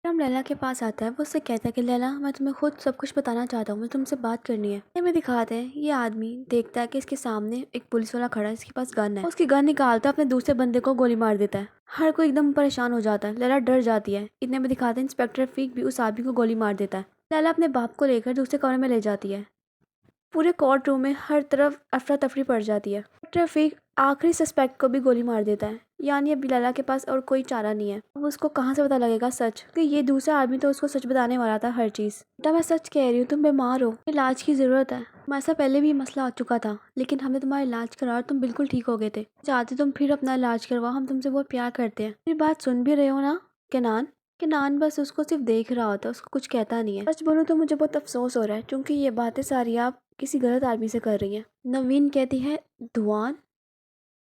हम लैला के पास आता है। वो उससे कहता है कि लैला, मैं तुम्हें खुद सब कुछ बताना चाहता हूँ, मुझे तुमसे बात करनी है। हमें दिखाते हैं ये आदमी देखता है कि इसके सामने एक पुलिस वाला खड़ा है, इसके पास गन है। उसकी गन निकालता है, अपने दूसरे बंदे को गोली मार देता है। हर कोई एकदम परेशान हो जाता है। लैला डर जाती है। इतने में दिखाते हैं इंस्पेक्टर रफीक भी उस आदमी को गोली मार देता है। लैला अपने बाप को लेकर दूसरे कमरे में ले जाती है। पूरे कोर्ट रूम में हर तरफ अफरा तफरी पड़ जाती है। रफीक आखिरी सस्पेक्ट को भी गोली मार देता है। यानी अब लैला के पास और कोई चारा नहीं है। अब उसको कहाँ से पता लगेगा सच, कि ये दूसरा आदमी तो उसको सच बताने वाला था हर चीज। बेटा, मैं सच कह रही हूँ, तुम बीमार हो, इलाज की जरूरत है। ऐसा पहले भी मसला आ चुका था, लेकिन हमने तुम्हारा इलाज करा और तुम बिल्कुल ठीक हो गए थे। चाहते तुम फिर अपना इलाज करवाओ, हम तुमसे बहुत प्यार करते हैं। मेरी बात सुन भी रहे हो ना केनान? केनान बस उसको सिर्फ देख रहा होता है, उसको कुछ कहता नहीं है। सच बोलूं तो मुझे बहुत अफसोस हो रहा है, क्योंकि ये बातें सारी आप किसी गलत आदमी से कर रही हैं। नवीन कहती है, दुआन?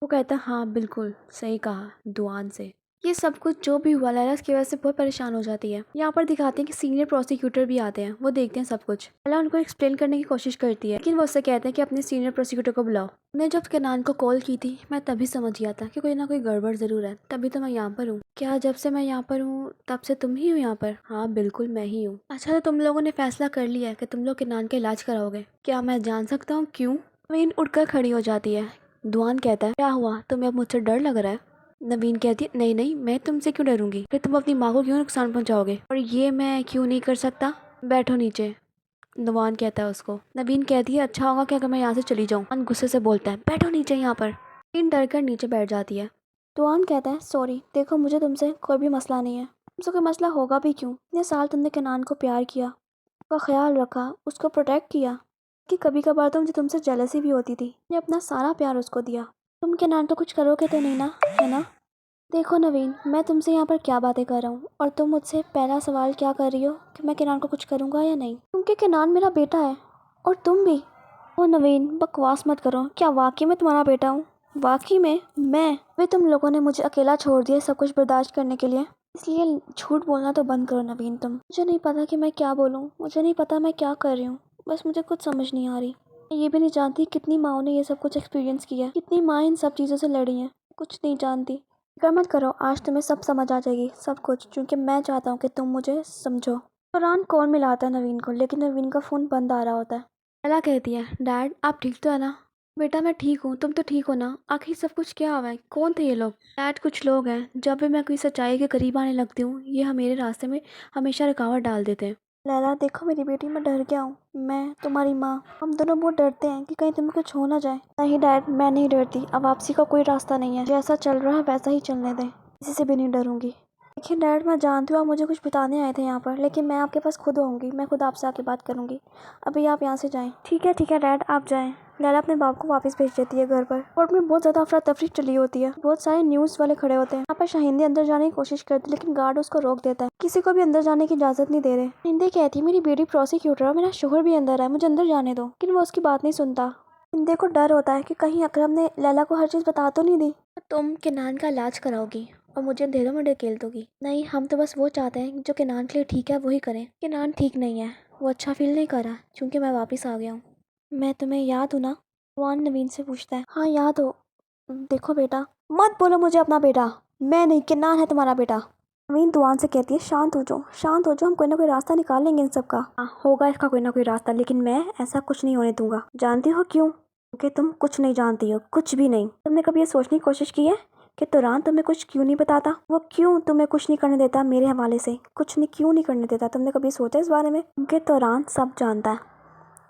वो कहता है, हाँ बिल्कुल सही कहा, दुआन से। ये सब कुछ जो भी हुआ, लैला इसकी वजह से बहुत परेशान हो जाती है। यहाँ पर दिखाते हैं कि सीनियर प्रोसिक्यूटर भी आते हैं। वो देखते हैं सब कुछ। लैला उनको एक्सप्लेन करने की कोशिश करती है, लेकिन वो उससे कहते हैं कि अपने सीनियर प्रोसिक्यूटर को बुलाओ। मैंने जब केनान को कॉल की थी, मैं तभी समझ गया था कि कोई ना कोई गड़बड़ जरूर है, तभी तो मैं यहाँ पर हूँ। क्या जब से मैं यहाँ पर हूँ तब से तुम ही हो यहाँ पर? हाँ बिल्कुल मैं ही हूँ। अच्छा, तो तुम लोगों ने फैसला कर लिया है कि तुम लोग केनान का इलाज कराओगे? क्या मैं जान सकता हूँ क्यों? नवीन उठकर खड़ी हो जाती है। दुआन कहता है, क्या हुआ, तुम्हें अब मुझसे डर लग रहा है? नवीन कहती है, नहीं नहीं, मैं तुमसे क्यों डरूंगी, फिर तुम अपनी माँ को क्यों नुकसान पहुंचाओगे, और ये मैं क्यों नहीं कर सकता? बैठो नीचे, नुमान कहता है उसको। नवीन कहती है, अच्छा होगा कि अगर मैं यहाँ से चली जाऊँ। नुमान गुस्से से बोलता है, बैठो नीचे यहाँ पर। नवीन डर कर नीचे बैठ जाती है। दुआन कहता है, सॉरी, देखो मुझे तुमसे कोई भी मसला नहीं है। तुमसे कोई मसला होगा भी क्यों? इतने साल तुमने केनान को प्यार किया, उसका ख्याल रखा, उसको प्रोटेक्ट किया, कि कभी कभार तो मुझे तुमसे जेलसी भी होती थी। मैंने अपना सारा प्यार उसको दिया। तुम केनान को कुछ करोगे तो नहीं ना, है ना? देखो नवीन, मैं तुमसे यहाँ पर क्या बातें कर रहा हूँ, और तुम मुझसे पहला सवाल क्या कर रही हो कि मैं केनान को कुछ करूँगा या नहीं, क्योंकि केनान मेरा बेटा है, और तुम भी। ओ नवीन, बकवास मत करो, क्या वाकई में तुम्हारा बेटा हूँ? वाकई में मैं? वे तुम लोगों ने मुझे अकेला छोड़ दिया सब कुछ बर्दाश्त करने के लिए, इसलिए झूठ बोलना तो बंद करो नवीन तुम। मुझे नहीं पता कि मैं क्या बोलूँ, मुझे नहीं पता मैं क्या कर रही हूँ, बस मुझे कुछ समझ नहीं आ रही। मैं ये भी नहीं जानती कितनी माओ ने ये सब कुछ एक्सपीरियंस किया है, कितनी माँ इन सब चीज़ों से लड़ी हैं, कुछ नहीं जानती। फिक्र मत करो, आज तुम्हें सब समझ आ जाएगी, सब कुछ, क्योंकि मैं चाहता हूँ कि तुम मुझे समझो। दौरान कॉल मिलाता है नवीन को, लेकिन नवीन का फ़ोन बंद आ रहा होता है। एला कहती है, डैड आप ठीक तो है ना? बेटा मैं ठीक हूँ, तुम तो ठीक हो ना? आखिर सब कुछ क्या हुआ है, कौन थे ये लोग? डैड, कुछ लोग हैं, जब भी मैं कोई सच्चाई के करीब आने लगती हूँ, ये मेरे रास्ते में हमेशा रुकावट डाल देते हैं। लैला देखो मेरी बेटी, मैं डर गया हूँ, मैं तुम्हारी माँ, हम दोनों बहुत डरते हैं कि कहीं तुम्हें कुछ हो ना जाए। नहीं डैड, मैं नहीं डरती, अब वापसी का कोई रास्ता नहीं है, जैसा चल रहा है वैसा ही चलने दें, किसी से भी नहीं डरूंगी। देखिए डैड, मैं जानती हूँ आप मुझे कुछ बताने आए थे यहाँ पर, लेकिन मैं आपके पास खुद आऊँगी, मैं खुद आपसे आके बात करूँगी। अभी आप यहाँ से जाएं। ठीक है डैड, आप जाएं। लैला अपने बाप को वापस भेज देती है घर पर। कोर्ट में बहुत ज़्यादा अफरा तफरी चली होती है, बहुत सारे न्यूज़ वाले खड़े होते हैं। यहाँ पर शाहिंदे अंदर जाने की कोशिश करती है, लेकिन गार्ड उसको रोक देता है, किसी को भी अंदर जाने की इजाज़त नहीं दे रहे। हिंदे कहती है, मेरी बेटी प्रोसिक्यूटर है, मेरा शोहर भी अंदर है, मुझे अंदर जाने दो, लेकिन वो उसकी बात नहीं सुनता। हिंदे को डर होता है कि कहीं अकरम ने लैला को हर चीज़ बता तो नहीं दी। तुम केनान का इलाज कराओगी और मुझे अंधेरों में ढकेल दोगी? नहीं, हम तो बस वो चाहते हैं जो केनान के लिए ठीक है वही करें। केनान ठीक नहीं है, वो अच्छा फील नहीं कर रहा, क्योंकि मैं वापस आ गया हूँ। मैं तुम्हें याद हूँ ना? वान नवीन से पूछता है। हाँ याद हो। देखो बेटा, मत बोलो मुझे अपना बेटा, मैं नहीं, केनान है तुम्हारा बेटा। नवीन दुआन से कहती है, शांत हो जाओ, शांत हो जाओ, हम कोई ना कोई रास्ता निकाल लेंगे इन सब का। हाँ होगा इसका कोई ना कोई रास्ता, लेकिन मैं ऐसा कुछ नहीं होने दूंगा। जानती हो क्यों? क्योंकि तुम कुछ नहीं जानती हो, कुछ भी नहीं। तुमने कभी ये सोचने की कोशिश की है कि तुरान तुम्हें कुछ क्यों नहीं बताता? वो क्यों तुम्हें कुछ नहीं करने देता मेरे हवाले से? कुछ नहीं, क्यों नहीं करने देता? तुमने कभी सोचा इस बारे में? क्योंकि तुरान सब जानता है।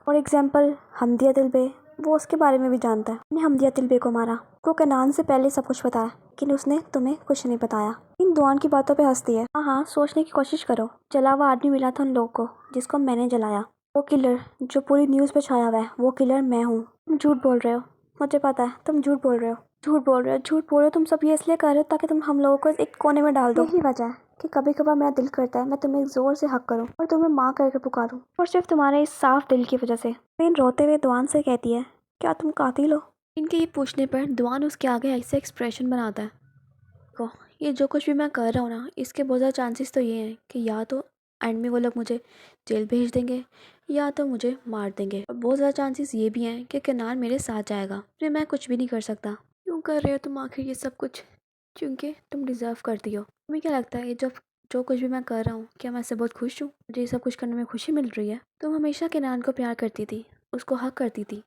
फॉर एग्जाम्पल हमदिया दिलबे, वो उसके बारे में भी जानता है। हमने हमदिया दिलबे को मारा, को केनान से पहले सब कुछ बताया, लेकिन उसने तुम्हें कुछ नहीं बताया। इन दुआन की बातों पे हंसती है। हाँ, सोचने की कोशिश करो। जला हुआ आदमी मिला था उन लोग को, जिसको मैंने जलाया। वो किलर जो पूरी न्यूज़ पे छाया हुआ है, वो किलर मैं हूँ। तुम झूठ बोल रहे हो, मुझे पता है तुम झूठ बोल रहे हो, झूठ बोल रहे हो, झूठ बोल रहे हो। तुम सब ये इसलिए कर रहे हो ताकि तुम हम लोगों को एक कोने में डाल दो। यही वजह है कि कभी कभार मेरा दिल करता है मैं तुम्हें जोर से हक करूं और तुम्हें माँ करके पुकारूं, और सिर्फ तुम्हारे इस साफ दिल की वजह से। फिर रोते हुए दुआन से कहती है, क्या तुम कातिल हो? इनके ये पूछने पर दुआन उसके आगे ऐसे एक्सप्रेशन बनाता है, देखो ये जो कुछ भी मैं कर रहा हूँ ना, इसके बहुत ज़्यादा चांसेस तो ये हैं कि या तो एंड में वो लोग मुझे जेल भेज देंगे, या तो मुझे मार देंगे, और बहुत ज़्यादा चांसेस ये भी हैं कि केनान मेरे साथ जाएगा, फिर मैं कुछ भी नहीं कर सकता। क्यों कर रहे हो तुम आखिर ये सब कुछ? क्योंकि तुम डिज़र्व करती हो। तुम्हें क्या लगता है ये जो जो कुछ भी मैं कर रहा हूँ क्या मैं इससे बहुत खुश हूँ? मुझे ये सब कुछ करने में खुशी मिल रही है? तुम हमेशा किनान को प्यार करती थी, उसको हक करती थी,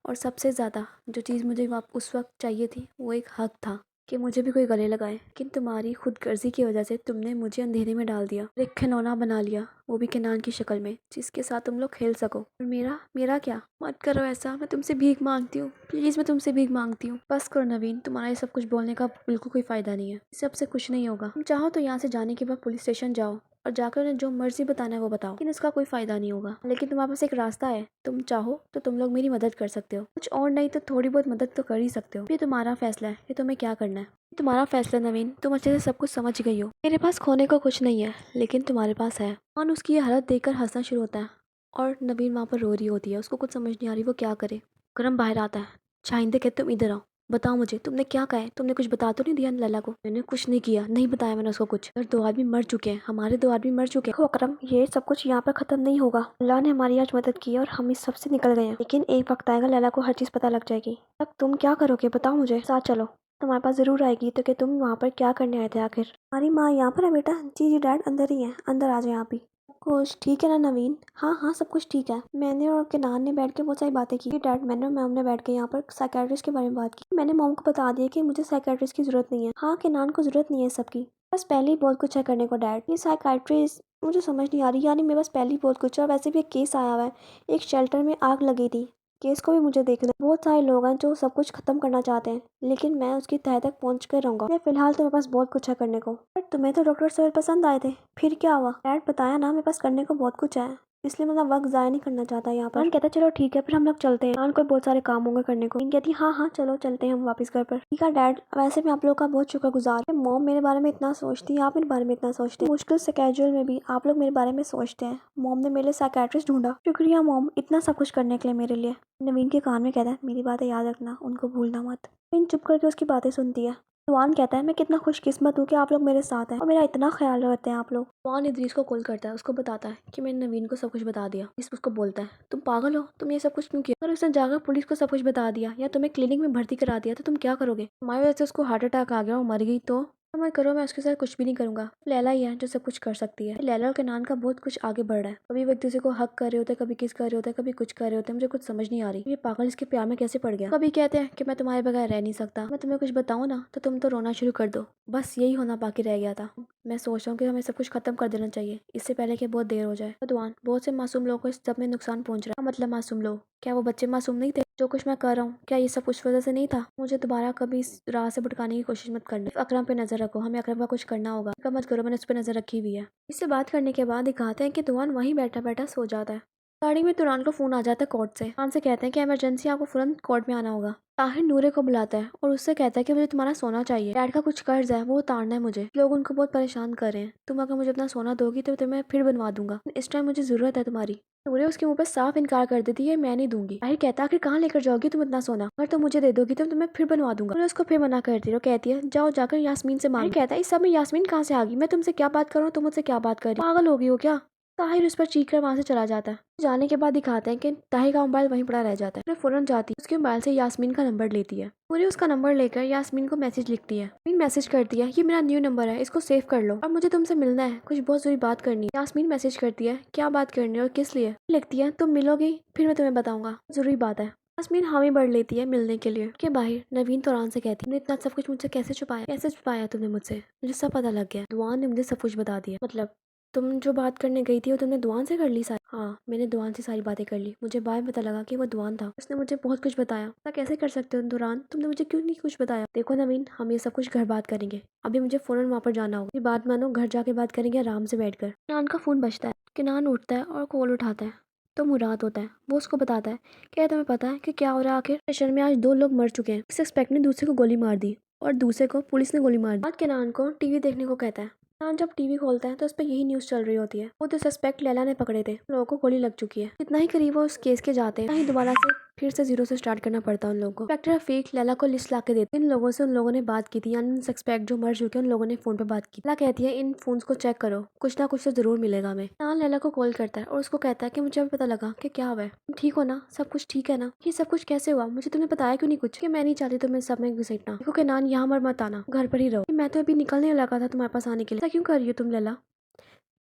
और सबसे ज़्यादा जो चीज़ मुझे उस वक्त चाहिए थी वो एक हक था कि मुझे भी कोई गले लगाए। लेकिन तुम्हारी खुदगर्जी की वजह से तुमने मुझे अंधेरे में डाल दिया, एक खिलौना बना लिया, वो भी किनान की शक्ल में, जिसके साथ तुम लोग खेल सको। और मेरा मेरा क्या? मत करो ऐसा, मैं तुमसे भीख मांगती हूँ, प्लीज़ मैं तुमसे भीख मांगती हूँ। बस करो नवीन, तुम्हारा ये सब कुछ बोलने का बिल्कुल कोई फ़ायदा नहीं है, इससे अब से कुछ नहीं होगा। तुम चाहो तो यहाँ से जाने के बाद पुलिस स्टेशन जाओ और जाकर उन्हें जो मर्जी बताना है वो बताओ, लेकिन इसका कोई फायदा नहीं होगा। लेकिन तुम्हारे पास एक रास्ता है, तुम चाहो तो तुम लोग मेरी मदद कर सकते हो, कुछ और नहीं तो थोड़ी बहुत मदद तो कर ही सकते हो। ये तुम्हारा फैसला है कि तुम्हें क्या करना है। तुम्हारा फैसला नवीन, तुम अच्छे से सब कुछ समझ गई हो। मेरे पास खोने को कुछ नहीं है, लेकिन तुम्हारे पास है। और उसकी ये हालत देखकर हंसना शुरू होता है और नवीन वहाँ पर रो रही होती है, उसको कुछ समझ नहीं आ रही वो क्या करे। करम बाहर आता है। शाहिंदे कहते तुम इधर आओ, बताओ मुझे तुमने क्या कहा है? तुमने कुछ बता तो नहीं दिया लैला को? मैंने कुछ नहीं किया, नहीं बताया मैंने उसको कुछ। और 2 आदमी मर चुके हैं, हमारे 2 आदमी मर चुके हैं। देखो अकरम, ये सब कुछ यहाँ पर खत्म नहीं होगा। अल्लाह ने हमारी आज मदद की और हम इस सब से निकल गए हैं, लेकिन एक वक्त आएगा लैला को हर चीज पता लग जाएगी। तब तुम क्या करोगे बताओ मुझे? साथ चलो, तुम्हारे पास जरूर आएगी। तो कि तुम वहाँ पर क्या करने आए थे आखिर? हमारी माँ यहाँ पर है बेटा। जी जी डैड अंदर ही है, अंदर आ जाए आप भी। कुछ ठीक है ना नवीन? हाँ हाँ सब कुछ ठीक है। मैंने और किनान ने बैठ के बहुत सारी बातें की। डैड, मैंने और मैम ने बैठ के यहाँ पर साइकेट्रिस्ट के बारे में बात की। मैंने मॉम को बता दिया कि मुझे साइकेट्रिस्ट की जरूरत नहीं है। हाँ, किनान को जरूरत नहीं है सबकी, बस पहले ही बहुत कुछ है करने को डैड। ये साइकेट्रिस्ट मुझे समझ नहीं आ रही, यानी मेरे पास पहले ही बहुत कुछ है। और वैसे भी एक केस आया हुआ है, एक शेल्टर में आग लगी थी, केस को भी मुझे देखना है। बहुत सारे लोग हैं जो सब कुछ खत्म करना चाहते हैं, लेकिन मैं उसकी तह तक पहुंच कर रहूंगा। फिलहाल तो मेरे पास बहुत कुछ है करने को। पर तुम्हें तो डॉक्टर सर पसंद आए थे, फिर क्या हुआ? डैड बताया ना, मेरे पास करने को बहुत कुछ है, इसलिए मैं वक्त जाया नहीं करना चाहता यहाँ पर। कहता चलो ठीक है फिर हम लोग चलते हैं, कोई बहुत सारे काम होंगे करने को। कहती हाँ हाँ चलो चलते हैं हम वापस घर पर। ठीक है डैड, वैसे मैं आप लोग का बहुत शुक्रगुजार। मॉम मेरे बारे में इतना सोचती है, आप मेरे बारे में इतना सोचते हैं, मुश्किल से कैजुअल में भी आप लोग मेरे बारे में सोचते हैं। मॉम ने मेरे लिए साइकेट्रिस्ट ढूंढा। शुक्रिया मॉम, इतना सब कुछ करने के लिए मेरे लिए। नवीन के कान में कहता है मेरी बातें याद रखना, उनको भूलना मत। नवीन चुप करके उसकी बातें सुनती है। जवान कहता है मैं कितना खुशकिस्मत हूँ कि आप लोग मेरे साथ हैं और मेरा इतना ख्याल रखते हैं आप लोग। जवान इदरीस को कॉल करता है, उसको बताता है कि मैंने नवीन को सब कुछ बता दिया। इस उसको बोलता है तुम पागल हो, तुम ये सब कुछ क्यों किया? अगर उसने जाकर पुलिस को सब कुछ बता दिया या तुम्हें क्लिनिक में भर्ती करा दिया तो तुम क्या करोगे? तुम्हारी वजह से उसको हार्ट अटैक आ गया और मर गई तो? मैं करो, मैं उसके साथ कुछ भी नहीं करूंगा। लैला ही है जो सब कुछ कर सकती है। लैला और किनान का बहुत कुछ आगे बढ़ रहा है, कभी वो एक दूसरे को हक कर रहे होते हैं, कभी किस कर रहे होते हैं, कभी कुछ कर रहे होते हैं। मुझे कुछ समझ नहीं आ रही ये पागल इसके प्यार में कैसे पड़ गया। कभी कहते हैं कि मैं तुम्हारे बगैर रह नहीं सकता, मैं तुम्हें कुछ बताऊं ना तो तुम तो रोना शुरू कर दो। बस यही होना बाकी रह गया था। मैं सोच रहा हूँ कि हमें सब कुछ खत्म कर देना चाहिए, इससे पहले कि बहुत देर हो जाए। भगवान, बहुत से मासूम लोगों को इस सब में नुकसान पहुंच रहा है। मतलब मासूम लोग, क्या वो बच्चे मासूम नहीं थे? जो कुछ मैं कर रहा हूँ क्या ये सब उस वजह से नहीं था? मुझे दोबारा कभी इस राह से भटकाने की कोशिश मत करना। अकरम पे नजर रखो, हमें अकरम का कुछ करना होगा। मत करो, मैंने उस पर नजर रखी हुई है। इससे बात करने के बाद दिखाते हैं कि दुआन वहीं बैठा बैठा सो जाता है। गाड़ी में तुरान को फोन आ जाता है कोर्ट से। तुरान से कहते हैं कि इमरजेंसी, आपको फौरन कोर्ट में आना होगा। ताहिर नूरे को बुलाता है और उससे कहता है कि मुझे तुम्हारा सोना चाहिए, डैड का कुछ कर्ज है वो उतारना है मुझे। लोग उनको बहुत परेशान कर रहे हैं, तुम अगर मुझे अपना सोना दोगी तो तुम्हें फिर बनवा दूंगा, इस टाइम मुझे जरूरत है तुम्हारी। नूरे उसके मुंह पर साफ इनकार कर देती है, मैं नहीं दूंगी। ताहिर कहता है आखिर कहाँ लेकर जाओगी तुम इतना सोना? अगर तुम मुझे दे दोगी तो तुम्हें फिर बनवा दूंगा। नूरे उसको फिर मना करती है और कहती है जाओ जाकर यास्मीन से मांग। कहता है इस सब में यास्मीन कहाँ से आ गई? मैं तुमसे क्या बात करूँ, तुम मुझसे क्या बात कर रही हो? पागल हो गई हो क्या? ताहिर उस पर चीख कर वहाँ से चला जाता है। जाने के बाद दिखाते हैं कि ताहिर का मोबाइल वहीं पड़ा रह जाता है। फिर फौरन जाती है, उसके मोबाइल से यास्मीन का नंबर लेती है। पूरी उसका नंबर लेकर यास्मीन को मैसेज लिखती है। यास्मीन मैसेज करती है ये मेरा न्यू नंबर है, इसको सेव कर लो और मुझे तुमसे मिलना है, कुछ बहुत जरूरी बात करनी है। यास्मीन मैसेज करती है क्या बात करनी है और किस लिए? लिखती है तुम मिलोगी फिर मैं तुम्हें बताऊंगा, जरूरी बात है। यास्मीन हामी भर लेती है मिलने के लिए। के बाहर नवीन तुरान से कहती है तुमने इतना सब कुछ मुझसे कैसे छुपाया? कैसे छुपाया तुमने मुझसे? मुझे सब पता लग गया, दुआन ने मुझे सब कुछ बता दिया। मतलब तुम जो बात करने गई थी वो तुमने दुआन से कर ली सारी? हाँ, मैंने दुआन से सारी बातें कर ली। मुझे बाद में पता लगा कि वो दुआन था, उसने मुझे बहुत कुछ बताया। ऐसा कैसे कर सकते हो दुरान, तुमने मुझे क्यों नहीं कुछ बताया? देखो नवीन, हम ये सब कुछ घर बात करेंगे, अभी मुझे फौरन वहाँ पर जाना होगा। बात मानो, घर जाके बात करेंगे आराम से बैठकर। किनान का फोन बजता है, किनान उठता है और कॉल उठाता है तो मुराद होता है। वो उसको बताता है क्या तुम्हें पता है कि क्या हो रहा है? आखिर स्टेशन में आज 2 लोग मर चुके हैं। सस्पेक्ट ने दूसरे को गोली मार दी और दूसरे को पुलिस ने गोली मार दी। बाद किनान को टीवी देखने को कहता है। किनान जब टीवी खोलता है तो उस पर यही न्यूज चल रही होती है, वो तो सस्पेक्ट लैला ने पकड़े थे, लोगों को गोली लग चुकी है। जितना ही करीब वो उस केस के जाते हैं, दोबारा से फिर से जीरो से स्टार्ट करना पड़ता है उन लोगों को। इंस्पेक्टर रफीक लैला को लिस्ट ला के देते। इन लोगों से उन लोगों ने बात की थी, यानी सस्पेक्ट जो मर चुके हैं उन लोगों ने फोन पे बात की। लैला कहती है इन फोन्स को चेक करो, कुछ ना कुछ तो जरूर मिलेगा हमें। नान लैला को कॉल करता है और उसको कहता है कि मुझे अभी पता लगा कि क्या हुआ है, तुम ठीक हो ना, सब कुछ ठीक है ना, ये सब कुछ कैसे हुआ, मुझे तुमने बताया क्यों नहीं कुछ, कि मैं नहीं चाहती तुम्हें सब में घुसेटना। देखो कि नान यहाँ मर मत आना, घर पर ही रहो। मैं तो अभी निकलने लगा था तुम्हारे पास आने के लिए, ऐसा क्यों कर रही हो तुम लैला।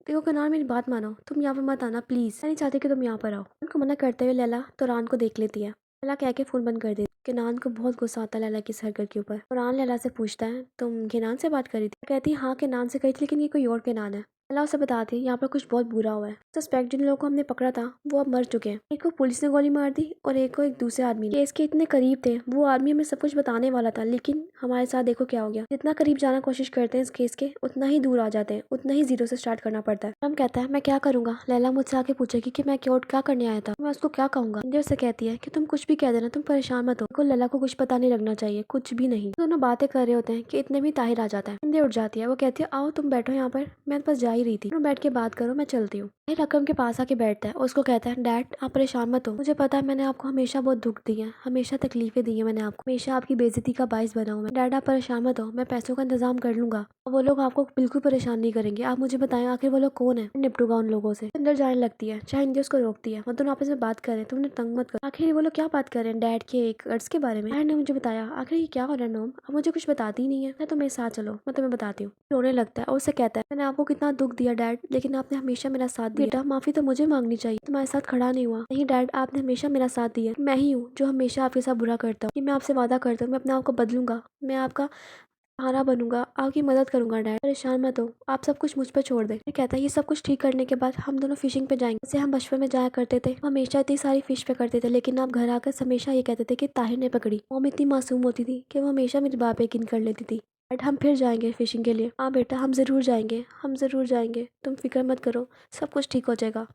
देखो कनान मेरी बात मानो, तुम यहाँ पे मत आना प्लीज, मैं नहीं चाहती कि तुम यहाँ पर आओ। उनको मना करते हुए लैला तोरान को देख लेती है। लैला कह के फोन बंद कर देती है। केनान को बहुत गुस्सा आता है लैला की इस हरकत के ऊपर। तोरान लैला से पूछता है तुम केनान से बात करी थी। कहती है हाँ केनान से कही थी, लेकिन ये कोई और केनान है। लैला उसे बताती है यहाँ पर कुछ बहुत बुरा हुआ है। सस्पेक्ट जिन लोगों को हमने पकड़ा था वो अब मर चुके हैं। एक को पुलिस ने गोली मार दी और एक को एक दूसरे आदमी ने। केस के इतने करीब थे, वो आदमी हमें सब कुछ बताने वाला था, लेकिन हमारे साथ देखो क्या हो गया। जितना करीब जाना कोशिश करते हैं इस केस के, उतना ही दूर आ जाते हैं, उतना ही जीरो से स्टार्ट करना पड़ता है। हम कहता है मैं क्या करूंगा। लैला मुझसे आके पूछेगी कि मैं कोर्ट क्या करने आया था, मैं उसको क्या कहूंगा। इंदिरा से कहती है कि तुम कुछ भी कह देना, तुम परेशान मत हो। लैला को कुछ पता नहीं लगना चाहिए, कुछ भी नहीं। दोनों बातें कर रहे होते हैं कि इतने में ताहिर आ जाता है। इंदिरा उठ जाती है, वो कहती है आओ तुम बैठो यहाँ पर, मैं बस जा ही रही थी, तुम बैठ के बात करो, मैं चलती हूँ। ताहिर अकरम के पास आके बैठता है और उसको कहता है डैड आप परेशान मत हो, मुझे पता है मैंने आपको हमेशा बहुत दुख दिया, हमेशा तकलीफें दी है मैंने आपको, हमेशा आपकी बेइज्जती का बाइस बना हूँ मैं। डैड आप परेशान मत हो, मैं पैसों का इंतजाम कर लूंगा, वो लोग आपको बिल्कुल परेशान नहीं करेंगे। आप मुझे बताएं आखिर वो लोग कौन है, मैं निपटूंगा उन लोगों से। अंदर जाने लगती है, चाहे इंदिरा उसको रोकती है, वो दोनों आपस में बात कर रहे हैं, तुमने तंग मत कर। आखिर वो लोग क्या बात कर रहे हैं, डैड के एक कर्ज के बारे में। डैड ने मुझे बताया। आखिर ये क्या हो रहा है नोम, अब मुझे कुछ बताती ही नहीं है। मैं तुम्हें साथ चलो, मैं तुम्हें बताती हूँ। रोने लगता है और उससे कहता है मैंने आपको कितना दुख दिया डैड, लेकिन आपने हमेशा मेरा साथ दिया। बेटा माफी तो मुझे मांगनी चाहिए, तुम्हारे साथ खड़ा नहीं हुआ। नहीं डैड आपने हमेशा मेरा साथ दिया, मैं ही हूँ जो हमेशा आपके साथ बुरा करता हूँ। कि मैं आपसे वादा करता हूँ मैं अपने आप को बदलूंगा, मैं आपका सहारा बनूंगा, आपकी मदद करूंगा। डैड परेशान मत हो, आप सब कुछ मुझ पर छोड़ दे। ये कहता है ये सब कुछ ठीक करने के बाद हम दोनों फिशिंग पे जाएंगे, जैसे हम बचपन में जाया करते थे, हम हमेशा इतनी सारी फिश पे करते थे, लेकिन आप घर आकर हमेशा ये कहते थे कि ताहिर ने पकड़ी। मॉम इतनी मासूम होती थी कि वो हमेशा मेरी बात यकीन कर लेती थी। बट हम फिर जाएंगे फिशिंग के लिए। हाँ बेटा हम जरूर जाएंगे, हम जरूर जाएंगे, तुम फिक्र मत करो, सब कुछ ठीक हो जाएगा।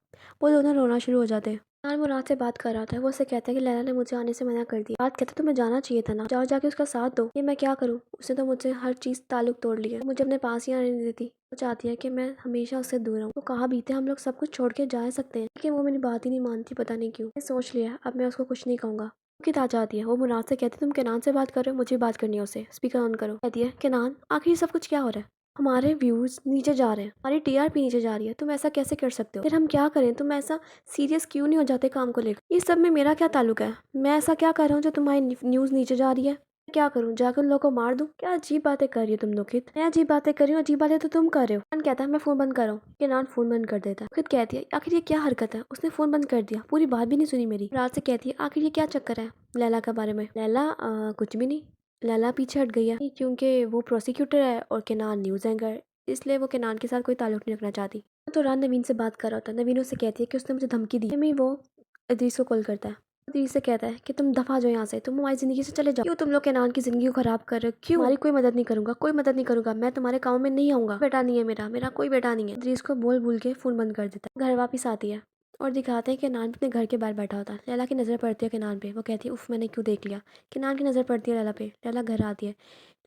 वो दोनों रोना शुरू हो जाते हैं। यार मुराद से बात कर रहा था, वो उससे कहता है कि लैला ने मुझे आने से मना कर दिया। बात कहता तुम्हें जाना चाहिए था ना, जाओ जाके उसका साथ दो। ये मैं क्या करूँ, उसने तो मुझसे हर चीज ताल्लुक तोड़ लिया, मुझे अपने पास ही आने नहीं देती। वो चाहती है कि मैं हमेशा उससे दूर रहूँ। तो कहा बीते हम लोग सब कुछ छोड़ के जा सकते हैं, लेकिन वो मेरी बात ही नहीं मानती, पता नहीं क्यों। मैं सोच लिया अब मैं उसको कुछ नहीं कहूंगा। कितना चाहती है वो मुराद से कहती है तुम केनान से बात कर रहे हो, मुझे बात करनी है उससे, स्पीकर ऑन करो। कहती है केनान आखिर ये सब कुछ क्या हो रहा है, हमारे व्यूज नीचे जा रहे हैं, हमारी टीआरपी नीचे जा रही है, तुम ऐसा कैसे कर सकते हो, फिर हम क्या करें, तुम ऐसा सीरियस क्यों नहीं हो जाते काम को लेकर। इस सब में मेरा क्या ताल्लुक है, मैं ऐसा क्या कर रहा हूँ जो तुम्हारी न्यूज नीचे जा रही है। मैं क्या करूँ, जाकर उन लोगों को मार दूं। क्या अजीब बातें कर रही हो तुम लोग। मैं अजीब बातें कर रही हूँ, अजीब बातें तो तुम कर रहे हो। नान कहता है मैं फोन बंद कर रहा हूँ। कि नान फोन बंद कर देता है। खुद कहती है आखिर ये क्या हरकत है, उसने फोन बंद कर दिया, पूरी बात भी नहीं सुनी मेरी। रात से कहती है आखिर ये क्या चक्कर है लैला के बारे में। लैला कुछ भी नहीं, लैला पीछे हट गई है क्योंकि वो प्रोसिक्यूटर है और केनान न्यूज़ एंकर, इसलिए वो केनान के साथ कोई ताल्लुक नहीं रखना चाहती। तो रान नवीन से बात कर रहा होता है, नवीन उससे कहती है कि उसने मुझे धमकी दी। नवीन वो अदीस को कॉल करता है, अदीस से कहता है कि तुम दफा जाओ यहाँ से, तुम हमारी जिंदगी से चले जाओ। क्यों तुम लोग केनान की जिंदगी को खराब कर रहे हो, क्यों। हमारी कोई मदद नहीं करूंगा, कोई मदद नहीं करूंगा, मैं तुम्हारे काम में नहीं आऊंगा। बेटा नहीं है मेरा, मेरा कोई बेटा नहीं है। अदीस को बोल भूल के फोन बंद कर देता है। घर वापिस आती है और दिखाते हैं कि नान अपने घर के बाहर बैठा होता है। लैला की नज़र पड़ती है केनान पे, वो कहती है उफ मैंने क्यों देख लिया। केनान की नज़र पड़ती है लैला पे, लैला घर आती है।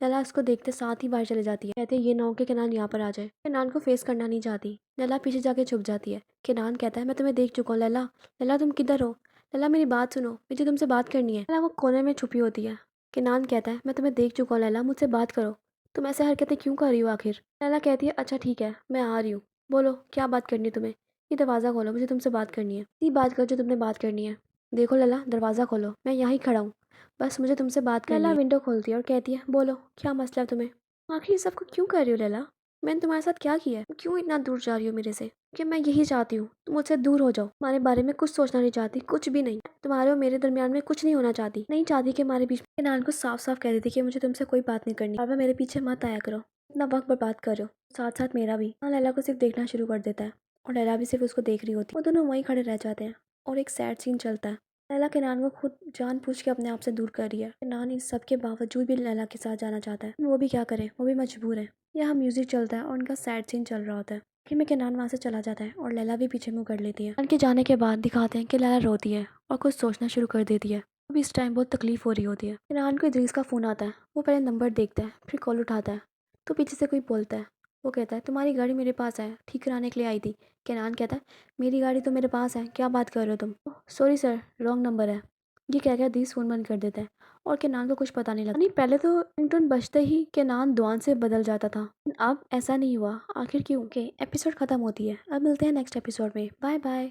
लैला उसको देखते साथ ही बाहर चले जाती है। कहते हैं ये ना हो कि केनान यहाँ पर आ जाए। केनान को फेस करना नहीं चाहती, लैला पीछे जाके छुप जाती है। केनान कहता है मैं तुम्हें देख चुका हूँ लैला। लैला तुम किधर हो, लैला मेरी बात सुनो, मुझे तुमसे बात करनी है। लैला वो कोने में छुपी होती है। केनान कहता है मैं तुम्हें देख चुका हूँ लैला, मुझसे बात करो, तुम ऐसे हरकतें क्यों कर रही हो आखिर। लैला कहती है अच्छा ठीक है मैं आ रही हूँ, बोलो क्या बात करनी है तुम्हें। ये दरवाज़ा खोलो, मुझे तुमसे बात करनी है। ये बात कर जो तुमने बात करनी है। देखो लैला दरवाज़ा खोलो, मैं यहाँ खड़ा हूँ, बस मुझे तुमसे बात करनी है। लैला विंडो खोलती है और कहती है बोलो क्या मसला है तुम्हें। आखिर ये सब क्यों कर रही हो लैला, मैंने तुम्हारे साथ क्या किया है, क्यों इतना दूर जा रही हो मेरे से। कि मैं यही चाहती हूँ तुम मुझसे दूर हो जाओ, तुम्हारे बारे में कुछ सोचना नहीं चाहती, कुछ भी नहीं। तुम्हारे और मेरे दरमियान में कुछ नहीं होना चाहती, नहीं चाहती कि हमारे बीच में। नान को साफ साफ कह देती कि मुझे तुमसे कोई बात नहीं करनी, और मेरे पीछे मत आया करो, इतना वक्त बर्बाद करो, साथ साथ मेरा भी। हाँ लैला को सिर्फ देखना शुरू कर देता है और लैला भी सिर्फ उसको देख रही होती है। वो दोनों वहीं खड़े रह जाते हैं और एक सैड सीन चलता है। लैला केनान को खुद जान पूछ के अपने आप से दूर कर रही है। केनान इन सब के बावजूद भी लैला के साथ जाना चाहता है, वो भी क्या करे, वो भी मजबूर है। यहाँ म्यूजिक चलता है और उनका सैड सीन चल रहा होता है। आखिर में केनान वहाँ से चला जाता है और लैला भी पीछे मुँह कर लेती है। उनके जाने के बाद दिखाते हैं कि लैला रोती है और कुछ सोचना शुरू कर देती है। अभी इस टाइम बहुत तकलीफ हो रही होती है। केनान को इद्रीस का फ़ोन आता है, वो पहले नंबर देखता है फिर कॉल उठाता है, तो पीछे से कोई बोलता है। वो कहता है तुम्हारी गाड़ी मेरे पास है, ठीक कराने के लिए आई थी। केनान कहता है मेरी गाड़ी तो मेरे पास है, क्या बात कर रहे हो तुम। सॉरी सर रॉन्ग नंबर है। ये क्या क्या दी फोन बंद कर देता है और केनान को कुछ पता नहीं लगता। नहीं, पहले तो रिंगटोन बजते ही केनान दुआन से बदल जाता था, अब ऐसा नहीं हुआ, आखिर क्यों? के एपिसोड खत्म होती है। अब मिलते हैं नेक्स्ट एपिसोड में। Bye bye.